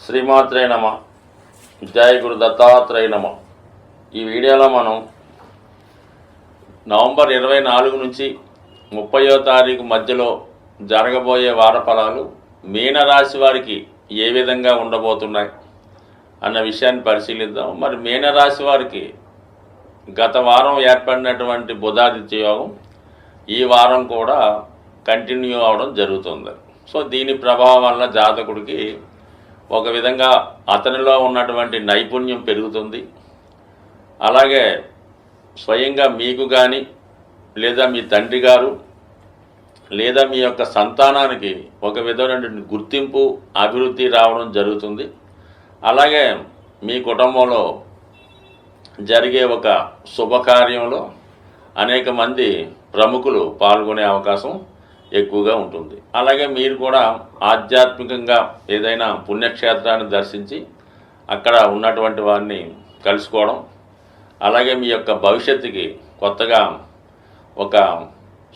శ్రీమాత్రే నమ. జయ గురు దత్తాత్రేయ నమ. ఈ వీడియోలో మనం నవంబర్ 24 నుంచి 30వ తారీఖు మధ్యలో జరగబోయే వార ఫలాలు మీనరాశి వారికి ఏ విధంగా ఉండబోతున్నాయి అన్న విషయాన్ని పరిశీలిద్దాం. మరి మీనరాశి వారికి గత వారం ఏర్పడినటువంటి బుధాదిత్య యోగం ఈ వారం కూడా కంటిన్యూ అవడం జరుగుతుంది. సో దీని ప్రభావం వల్ల జాతకుడికి ఒక విధంగా అతనిలో ఉన్నటువంటి నైపుణ్యం పెరుగుతుంది. అలాగే స్వయంగా మీకు కానీ లేదా మీ తండ్రి గారు లేదా మీ యొక్క సంతానానికి ఒక విధమైనటువంటి గుర్తింపు అభివృద్ధి రావడం జరుగుతుంది. అలాగే మీ కుటుంబంలో జరిగే ఒక శుభకార్యంలో అనేక మంది ప్రముఖులు పాల్గొనే అవకాశం ఎక్కువగా ఉంటుంది. అలాగే మీరు కూడా ఆధ్యాత్మికంగా ఏదైనా పుణ్యక్షేత్రాన్ని దర్శించి అక్కడ ఉన్నటువంటి వారిని కలుసుకోవడం, అలాగే మీ యొక్క భవిష్యత్తుకి కొత్తగా ఒక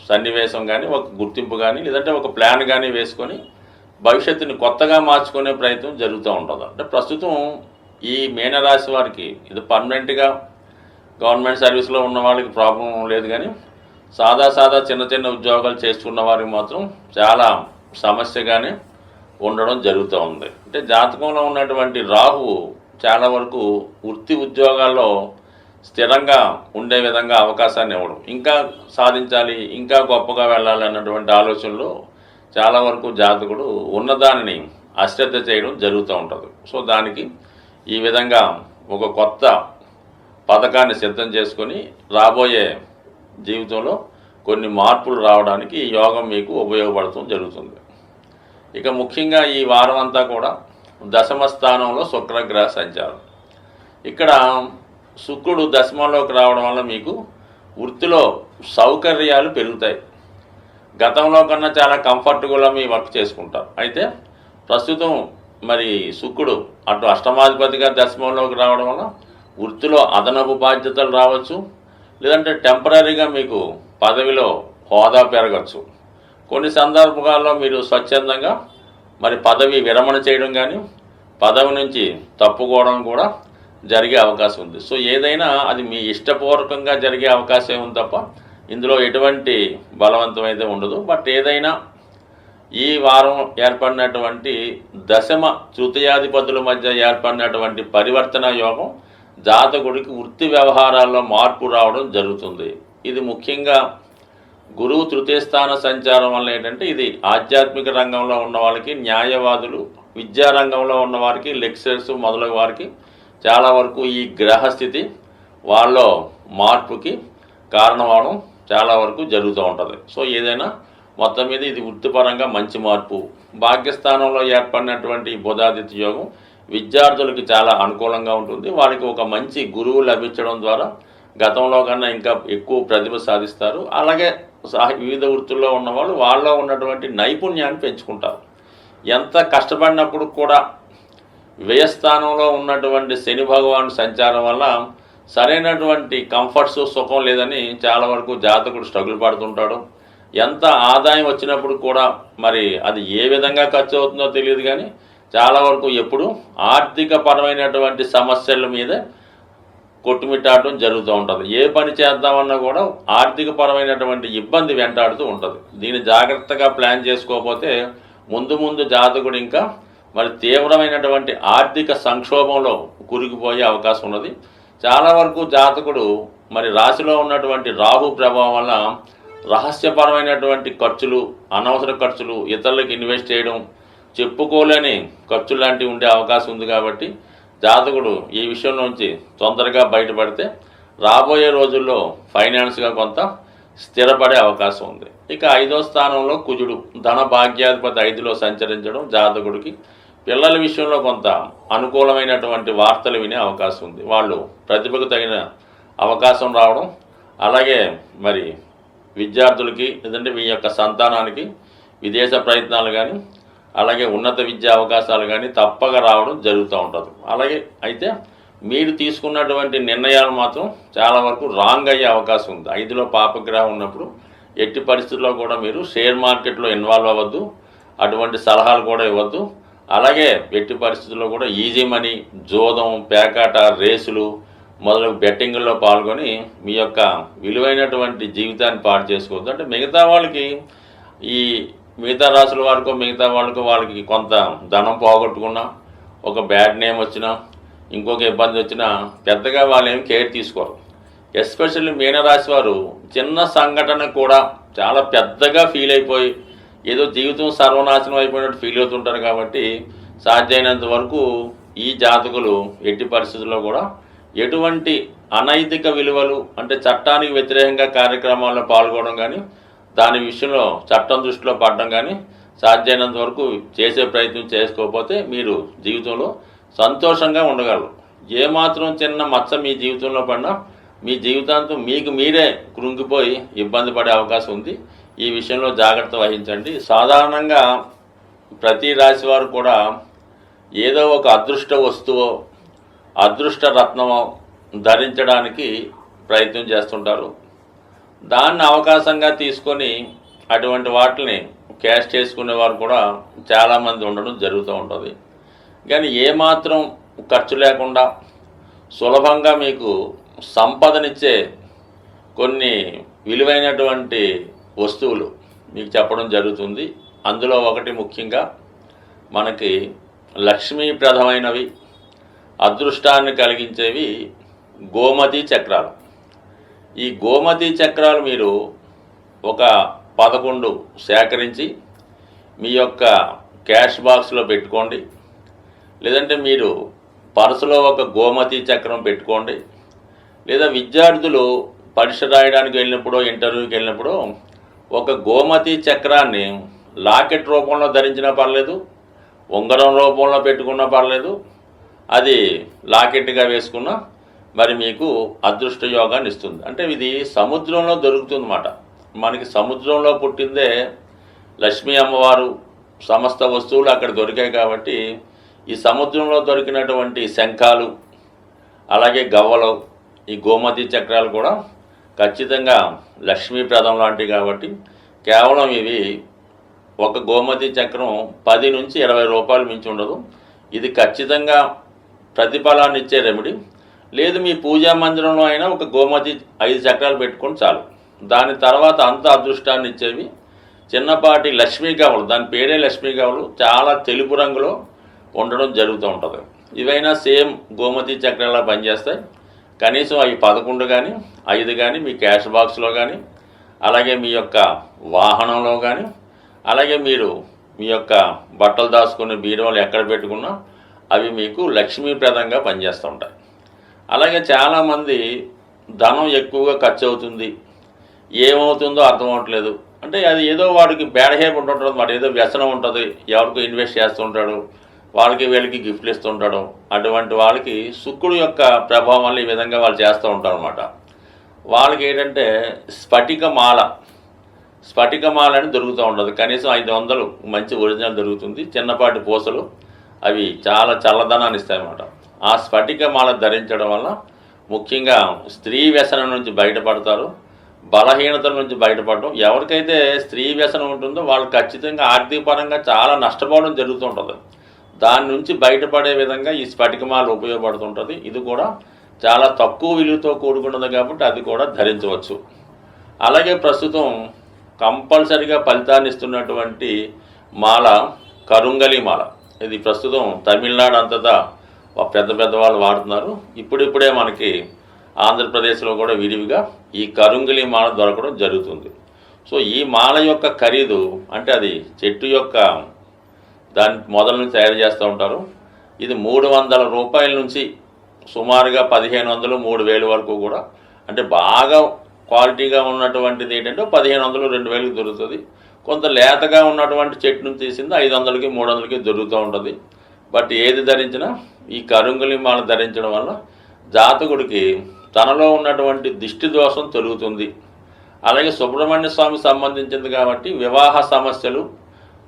సన్నివేశం కానీ ఒక గుర్తింపు కానీ లేదంటే ఒక ప్లాన్ కానీ వేసుకొని భవిష్యత్తుని కొత్తగా మార్చుకునే ప్రయత్నం జరుగుతూ ఉంటుంది. అంటే ప్రస్తుతం ఈ మీనరాశి వారికి ఇది పర్మనెంట్గా గవర్నమెంట్ సర్వీస్లో ఉన్న వాళ్ళకి ప్రాబ్లం లేదు, కానీ సాదా చిన్న చిన్న ఉద్యోగాలు చేస్తున్న వారికి మాత్రం చాలా సమస్యగానే ఉండడం జరుగుతూ ఉంది. అంటే జాతకంలో ఉన్నటువంటి రాహువు చాలా వరకు వృత్తి ఉద్యోగాల్లో స్థిరంగా ఉండే విధంగా అవకాశాన్ని ఇవ్వడం, ఇంకా సాధించాలి, ఇంకా గొప్పగా వెళ్ళాలి అన్నటువంటి ఆలోచనలో చాలా వరకు జాతకుడు ఉన్నదానిని అశ్రద్ధ చేయడం జరుగుతూ ఉంటుంది. సో దానికి ఈ విధంగా ఒక కొత్త పథకాన్ని సిద్ధం చేసుకొని రాబోయే జీవితంలో కొన్ని మార్పులు రావడానికి ఈ యోగం మీకు ఉపయోగపడటం జరుగుతుంది. ఇక ముఖ్యంగా ఈ వారం అంతా కూడా దశమ స్థానంలో శుక్రగ్రహ సంచారం. ఇక్కడ శుక్రుడు దశమంలోకి రావడం వల్ల మీకు వృత్తిలో సౌకర్యాలు పెరుగుతాయి. గతంలో కన్నా చాలా కంఫర్టబుల్గా మీ వర్క్ చేసుకుంటారు. అయితే ప్రస్తుతం మరి శుక్రుడు అటు అష్టమాధిపతిగా దశమంలోకి రావడం వల్ల వృత్తిలో అదనపు బాధ్యతలు రావచ్చు, లేదంటే టెంపరీగా మీకు పదవిలో హోదా పెరగచ్చు. కొన్ని సందర్భాల్లో మీరు స్వచ్ఛందంగా మరి పదవి విరమణ చేయడం కానీ పదవి నుంచి తప్పుకోవడం కూడా జరిగే అవకాశం ఉంది. సో ఏదైనా అది మీ ఇష్టపూర్వకంగా జరిగే అవకాశం ఉంది తప్ప ఇందులో ఎటువంటి బలవంతం అయితే ఉండదు. బట్ ఏదైనా ఈ వారం ఏర్పడినటువంటి దశమ తృతీయాధిపతుల మధ్య ఏర్పడినటువంటి పరివర్తన యోగం జాతకుడికి వృత్తి వ్యవహారాల్లో మార్పు రావడం జరుగుతుంది. ఇది ముఖ్యంగా గురువు తృతీయ స్థాన సంచారం వల్ల ఏంటంటే ఇది ఆధ్యాత్మిక రంగంలో ఉన్న వాళ్ళకి, న్యాయవాదులు, విద్యారంగంలో ఉన్న వారికి, లెక్చరర్స్ మొదలగు వారికి చాలా వరకు ఈ గ్రహస్థితి వాళ్ళలో మార్పుకి కారణం అవడం చాలా వరకు జరుగుతూ ఉంటుంది. సో ఏదైనా మొత్తం మీద ఇది వృత్తిపరంగా మంచి మార్పు. భాగ్యస్థానంలో ఏర్పడినటువంటి బుధాదిత్య యోగం విద్యార్థులకి చాలా అనుకూలంగా ఉంటుంది. వారికి ఒక మంచి గురువు లభించడం ద్వారా గతంలో కన్నా ఇంకా ఎక్కువ ప్రతిభ సాధిస్తారు. అలాగే వివిధ వృత్తుల్లో ఉన్నవాళ్ళు వాళ్ళలో ఉన్నటువంటి నైపుణ్యాన్ని పెంచుకుంటారు. ఎంత కష్టపడినప్పుడు కూడా వ్యయస్థానంలో ఉన్నటువంటి శని భగవాను సంచారం వల్ల సరైనటువంటి కంఫర్ట్స్, సుఖం లేదని చాలా వరకు జాతకుడు స్ట్రగుల్ పడుతుంటాడు. ఎంత ఆదాయం వచ్చినప్పుడు కూడా మరి అది ఏ విధంగా ఖర్చు అవుతుందో తెలియదు, కానీ చాలా వరకు ఎప్పుడు ఆర్థిక పరమైనటువంటి సమస్యల మీదే కొట్టుమిట్టాడటం జరుగుతూ ఉంటుంది. ఏ పని చేద్దామన్నా కూడా ఆర్థిక పరమైనటువంటి ఇబ్బంది వెంటాడుతూ ఉంటుంది. దీన్ని జాగ్రత్తగా ప్లాన్ చేసుకోకపోతే ముందు జాతకుడు ఇంకా మరి తీవ్రమైనటువంటి ఆర్థిక సంక్షోభంలో కురిగిపోయే అవకాశం ఉన్నది. చాలా వరకు జాతకుడు మరి రాశిలో ఉన్నటువంటి రాహు ప్రభావం వల్ల రహస్యపరమైనటువంటి ఖర్చులు, అనవసర ఖర్చులు, ఇతరులకు ఇన్వెస్ట్ చేయడం, చెప్పుకోలేని ఖర్చులు లాంటివి ఉండే అవకాశం ఉంది. కాబట్టి జాతకుడు ఈ విషయం నుంచి తొందరగా బయటపడితే రాబోయే రోజుల్లో ఫైనాన్స్గా కొంత స్థిరపడే అవకాశం ఉంది. ఇక 5వ స్థానంలో కుజుడు ధన భాగ్యాధిపతి 5లో సంచరించడం జాతకుడికి పిల్లల విషయంలో కొంత అనుకూలమైనటువంటి వార్తలు వినే అవకాశం ఉంది. వాళ్ళు ప్రతిభకు తగిన అవకాశం రావడం, అలాగే మరి విద్యార్థులకి లేదంటే మీ యొక్క సంతానానికి విదేశ ప్రయత్నాలు కానీ అలాగే ఉన్నత విద్యా అవకాశాలు కానీ తప్పక రావడం జరుగుతూ ఉంటుంది. అలాగే అయితే మీరు తీసుకున్నటువంటి నిర్ణయాలు మాత్రం చాలా వరకు రాంగ్ అయ్యే అవకాశం ఉంది. 5లో పాపగ్రహం ఉన్నప్పుడు ఎట్టి పరిస్థితుల్లో కూడా మీరు షేర్ మార్కెట్లో ఇన్వాల్వ్ అవ్వద్దు, అటువంటి సలహాలు కూడా ఇవ్వద్దు. అలాగే ఎట్టి పరిస్థితుల్లో కూడా ఈజీ మనీ, జోదం, పేకాట, రేసులు మొదలగు బెట్టింగుల్లో పాల్గొని మీ యొక్క విలువైనటువంటి జీవితాన్ని పాడు చేసుకోవద్దు. అంటే మిగతా వాళ్ళకి ఈ మిగతా రాసుల వారికో మిగతా వాళ్ళకి కొంత ధనం పోగొట్టుకున్నా, ఒక బ్యాడ్ నేమ్ వచ్చినా, ఇంకొక ఇబ్బంది వచ్చినా పెద్దగా వాళ్ళు ఏమి కేర్ తీసుకోరు. ఎస్పెషల్లీ మీనరాశి వారు చిన్న సంఘటన కూడా చాలా పెద్దగా ఫీల్ అయిపోయి ఏదో జీవితం సర్వనాశనం అయిపోయినట్టు ఫీల్ అవుతుంటారు. కాబట్టి సాధ్యమైనంత వరకు ఈ జాతకులు ఎట్టి పరిస్థితుల్లో కూడా ఎటువంటి అనైతిక విలువలు అంటే చట్టానికి వ్యతిరేకంగా కార్యక్రమాల్లో పాల్గొనడం కానీ, దాని విషయంలో చట్టం దృష్టిలో పడడం కానీ సాధ్యమైనంత వరకు చేసే ప్రయత్నం చేసుకోకపోతే మీరు జీవితంలో సంతోషంగా ఉండగలరు. ఏమాత్రం చిన్న మచ్చ మీ జీవితంలో పడినా మీ జీవితాంతం మీకు మీరే కృంగిపోయి ఇబ్బంది పడే అవకాశం ఉంది. ఈ విషయంలో జాగ్రత్త వహించండి. సాధారణంగా ప్రతి రాశి వారు కూడా ఏదో ఒక అదృష్ట వస్తువో అదృష్ట రత్నమో ధరించడానికి ప్రయత్నం చేస్తుంటారు. దాన్ని అవకాశంగా తీసుకొని అటువంటి వాటిని క్యాష్ చేసుకునేవారు కూడా చాలామంది ఉండడం జరుగుతూ ఉంటుంది. కానీ ఏమాత్రం ఖర్చు లేకుండా సులభంగా మీకు సంపదనిచ్చే కొన్ని విలువైనటువంటి వస్తువులు మీకు చెప్పడం జరుగుతుంది. అందులో ఒకటి ముఖ్యంగా మనకి లక్ష్మీప్రదమైనవి, అదృష్టాన్ని కలిగించేవి గోమతి చక్రాలు. ఈ గోమతి చక్రాలు మీరు ఒక 11 సేకరించి మీ యొక్క క్యాష్ బాక్స్లో పెట్టుకోండి. లేదంటే మీరు పర్సులో ఒక గోమతి చక్రం పెట్టుకోండి. లేదా విద్యార్థులు పరీక్ష రాయడానికి వెళ్ళినప్పుడు, ఇంటర్వ్యూకి వెళ్ళినప్పుడు ఒక గోమతి చక్రాన్ని లాకెట్ రూపంలో ధరించినా పర్లేదు, ఉంగరం రూపంలో పెట్టుకున్నా పర్లేదు, అది లాకెట్గా వేసుకున్నా మరి మీకు అదృష్ట యోగాన్ని ఇస్తుంది. అంటే ఇది సముద్రంలో దొరుకుతుందన్నమాట. మనకి సముద్రంలో పుట్టిందే లక్ష్మీ అమ్మవారు, సమస్త వస్తువులు అక్కడ దొరికాయి. కాబట్టి ఈ సముద్రంలో దొరికినటువంటి శంఖాలు, అలాగే గవ్వలు, ఈ గోమతి చక్రాలు కూడా ఖచ్చితంగా లక్ష్మీప్రదం లాంటివి. కాబట్టి కేవలం ఇవి ఒక గోమతి చక్రం 10 నుంచి 20 రూపాయలు మించి ఉండదు. ఇది ఖచ్చితంగా ప్రతిఫలాన్ని ఇచ్చే రెమెడీ. లేదు మీ పూజా మందిరంలో అయినా ఒక గోమతి 5 చక్రాలు పెట్టుకొని చాలు. దాని తర్వాత అంత అదృష్టాన్ని ఇచ్చేవి చిన్నపాటి లక్ష్మీ గవ్వలు, దాని పేరే లక్ష్మీ గవ్వలు, చాలా తెలుపు రంగులో ఉండడం జరుగుతూ ఉంటుంది. ఇవైనా సేమ్ గోమతి చక్రాలా పనిచేస్తాయి. కనీసం అవి 11 కానీ 5 కానీ మీ క్యాష్ బాక్స్లో కానీ, అలాగే మీ యొక్క వాహనంలో కానీ, అలాగే మీరు మీ యొక్క బట్టలు దాచుకునే బీరువాలు ఎక్కడ పెట్టుకున్నా అవి మీకు లక్ష్మీప్రదంగా పనిచేస్తూ ఉంటాయి. అలాగే చాలామంది ధనం ఎక్కువగా ఖర్చు అవుతుంది, ఏమవుతుందో అర్థం అవ్వట్లేదు. అంటే అది ఏదో వాడికి బ్యాడ్ హ్యాబిట్ ఉంటుంటుంది, మరి ఏదో వ్యసనం ఉంటుంది, ఎవరికో ఇన్వెస్ట్ చేస్తుంటాడు, వాళ్ళకి వీళ్ళకి గిఫ్ట్లు ఇస్తుంటాడు. అటువంటి వాళ్ళకి శుక్రుడు యొక్క ప్రభావం వల్ల ఈ విధంగా వాళ్ళు చేస్తూ ఉంటారు అనమాట. వాళ్ళకి ఏంటంటే స్ఫటికమాల అని దొరుకుతూ ఉంటుంది. కనీసం 500 మంచి ఒరిజినల్ దొరుకుతుంది. చిన్నపాటి పూసలు, అవి చాలా చల్లదనాన్ని ఇస్తాయన్నమాట. ఆ స్ఫటికమాల ధరించడం వల్ల ముఖ్యంగా స్త్రీ వ్యసనం నుంచి బయటపడతారు, బలహీనతల నుంచి బయటపడడం. ఎవరికైతే స్త్రీ వ్యసనం ఉంటుందో వాళ్ళు ఖచ్చితంగా ఆర్థిక పరంగా చాలా నష్టపోవడం జరుగుతూ ఉంటుంది. దాని నుంచి బయటపడే విధంగా ఈ స్ఫటికమాల ఉపయోగపడుతుంటుంది. ఇది కూడా చాలా తక్కువ విలువతో కూడుకున్నది కాబట్టి అది కూడా ధరించవచ్చు. అలాగే ప్రస్తుతం కంపల్సరిగా ఫలితాన్ని ఇస్తున్నటువంటి మాల కరుంగలి మాల. ఇది ప్రస్తుతం తమిళనాడు అంతటా పెద్ద వాళ్ళు వాడుతున్నారు. ఇప్పుడిప్పుడే మనకి ఆంధ్రప్రదేశ్లో కూడా విరివిగా ఈ కరుంగలి మాల దొరకడం జరుగుతుంది. సో ఈ మాల యొక్క ఖరీదు అంటే అది చెట్టు యొక్క దాని మొదల నుంచి తయారు చేస్తూ ఉంటారు. ఇది 300 రూపాయల నుంచి సుమారుగా 1500, 3000 వరకు కూడా, అంటే బాగా క్వాలిటీగా ఉన్నటువంటిది ఏంటంటే 1500, 2000కి దొరుకుతుంది. కొంత లేతగా ఉన్నటువంటి చెట్టు నుంచి తీసింది 500కి, 300కి దొరుకుతూ ఉంటుంది. బట్ ఏది ధరించినా ఈ కరుంగలి మాల ధరించడం వల్ల జాతకుడికి తనలో ఉన్నటువంటి దిష్టి దోషం తొలుగుతుంది. అలాగే సుబ్రహ్మణ్య స్వామికి సంబంధించింది కాబట్టి వివాహ సమస్యలు,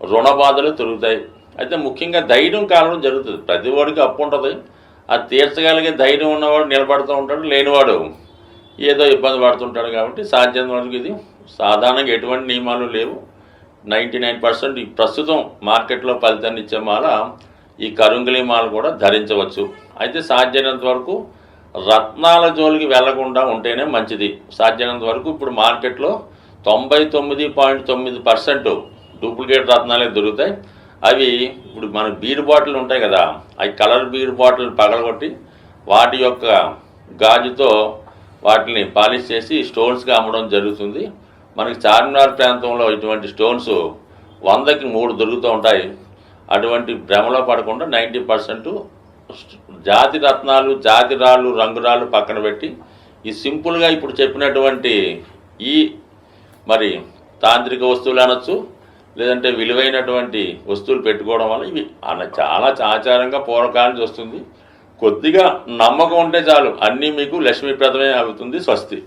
రుణ బాధలు తొలుగుతాయి. అయితే ముఖ్యంగా ధైర్యం కాలడం జరుగుతుంది. ప్రతి వాడికి అప్పు ఉంటుంది, అది తీర్చగలిగే ధైర్యం ఉన్నవాడు నిలబడుతూ ఉంటాడు, లేనివాడు ఏదో ఇబ్బంది పడుతుంటాడు. కాబట్టి సాధ్యం వరకు ఇది సాధారణంగా ఎటువంటి నియమాలు లేవు. 99% ప్రస్తుతం మార్కెట్లో ఫలితాన్ని ఇచ్చే మాల ఈ కరుంగిలి మాల కూడా ధరించవచ్చు. అయితే సాధ్యమైనంత వరకు రత్నాల జోలికి వెళ్లకుండా ఉంటేనే మంచిది. సాధ్యమైనంత వరకు ఇప్పుడు మార్కెట్లో 99.9% డూప్లికేట్ రత్నాలే దొరుకుతాయి. అవి ఇప్పుడు మన బీర్ బాటిల్ ఉంటాయి కదా, అవి కలర్ బీర్ బాటిల్ పగలగొట్టి వాటి యొక్క గాజుతో వాటిని పాలిష్ చేసి స్టోన్స్గా అమ్మడం జరుగుతుంది. మనకి చార్మినార్ ప్రాంతంలో ఇటువంటి స్టోన్స్ 100కి 3 దొరుకుతూ ఉంటాయి. అటువంటి భ్రమలో పడకుండా 90% జాతి రత్నాలు, జాతి రాళ్ళు, రంగురాళ్ళు పక్కన పెట్టి ఈ సింపుల్గా ఇప్పుడు చెప్పినటువంటి ఈ మరి తాంత్రిక వస్తువులు అనొచ్చు, లేదంటే విలువైనటువంటి వస్తువులు పెట్టుకోవడం వల్ల ఇవి చాలా ఆచారంగా పూర్వకాలం నుంచి వస్తుంది. కొద్దిగా నమ్మకం ఉంటే చాలు, అన్నీ మీకు లక్ష్మీప్రదమే అవుతుంది. స్వస్తి.